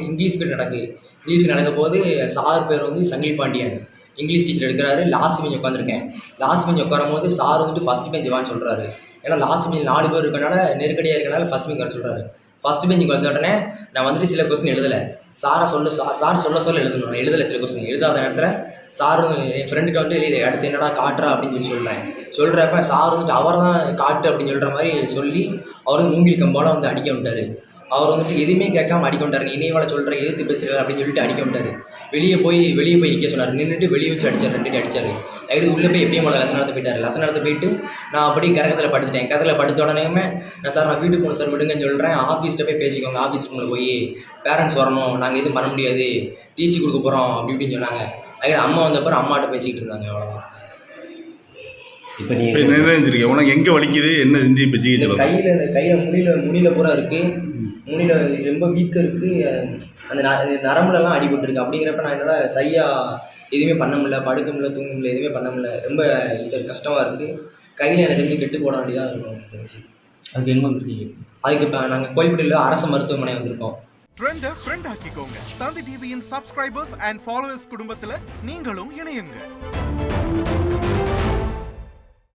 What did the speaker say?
English period நடக்க போது sir பேர் வந்து சங்கிலி பாண்டியன். இங்கிலீஷ் டீச்சர் எடுக்கிறாரு. லாஸ்ட் பெஞ்ச் உட்காந்துருக்கேன். லாஸ்ட் பெஞ்ச் உட்காரும் போது சார் வந்துட்டு ஃபஸ்ட் பெஞ்ச் வான்னு சொல்கிறாரு. ஏன்னா லாஸ்ட் பெஞ்ச் 4 பேர் இருக்கனால நெருக்கடியாக இருக்கனால ஃபஸ்ட் பெஞ்ச் வர சொல்கிறாரு. ஃபஸ்ட் பெஞ்சுக்கு வந்த உடனே நான் வந்துட்டு சில கொஸ்டின் எழுதலை. சார் சொல்ல எழுதணும். நான் எழுதலை. சில கொஸ்டின் எழுதாத நேரத்தில் சார் என் ஃப்ரெண்டுக்கு வந்து எழுதி அடுத்து என்னடா காட்டுறா அப்படின்னு சொல்கிறப்ப சார் வந்துட்டு அவர் தான் காட்டு அப்படின்னு சொல்கிற மாதிரி சொல்லி அவர் வந்து மூங்கில் கம்போட வந்து அடிக்க விட்டார். அவர் வந்துட்டு எதுவுமே கேட்காம அடிக்க விட்டாரு. இணையவாள சொல்கிறேன் எதிர்த்து பேசுகிறார் அப்படின்னு சொல்லிட்டு அடிக்க விட்டார். வெளியே போய் நிற்க சொன்னார். நின்றுட்டு வெளியே வச்சு அடித்தார். 2 அடித்தார். அதுக்கு உள்ளே போய் எப்படியும் போல லெசன் நடத்த போயிட்டார். லெசன் நடத்த போயிட்டு நான் அப்படி கரகத்தில் படுத்துட்டேன். கரத்தில் படுத்த உடனேயுமே நான் வீட்டுக்கு போகணும் சார் விடுங்கன்னு சொல்கிறேன். ஆஃபீஸ்கிட்ட போய் பேசிக்கோங்க. ஆஃபீஸ் ரூமில் போய் பேரண்ட்ஸ் வரணும், நாங்கள் எதுவும் பண்ண முடியாது, டிசி கொடுக்க போகிறோம் அப்படி இப்படின்னு சொன்னாங்க. அதுக்கு அம்மா வந்தப்பறம் அம்மாட்ட பேசிக்கிட்டு இருந்தாங்க. அவ்வளோதான். இப்போ நீங்கள் உனக்கு எங்கே வலிக்குது, என்ன செஞ்சு இப்போ கையில் முனியில் பூரா இருக்குது. முனியில் ரொம்ப வீக்கம் இருக்குது. அந்த நரம்புலலாம் அடிபட்டுருக்கு. அப்படிங்கிறப்ப நான் என்னால் சரியாக எதுவுமே பண்ண முடியல, படுக்க முடியல, தூங்க முடியல, எதுவுமே பண்ண முடியல. ரொம்ப இது கஷ்டமாக இருக்குது. கையில் எனக்கு தெரிஞ்சு கெட்டு போட வேண்டியதாக இருக்கும் எனக்கு தெரிஞ்சு. அதுக்கு எங்கே வந்துருக்கீங்க? அதுக்கு இப்போ நாங்கள் கோயில்பட்டியில் அரசு மருத்துவமனை வந்திருக்கோம். ஃப்ரெண்ட் ஆக்கிக்கோங்க. தந்தி டிவியின் சப்ஸ்கிரைபர்ஸ் அண்ட் ஃபாலோவர்ஸ் குடும்பத்தில் நீங்களும் இணையுங்க.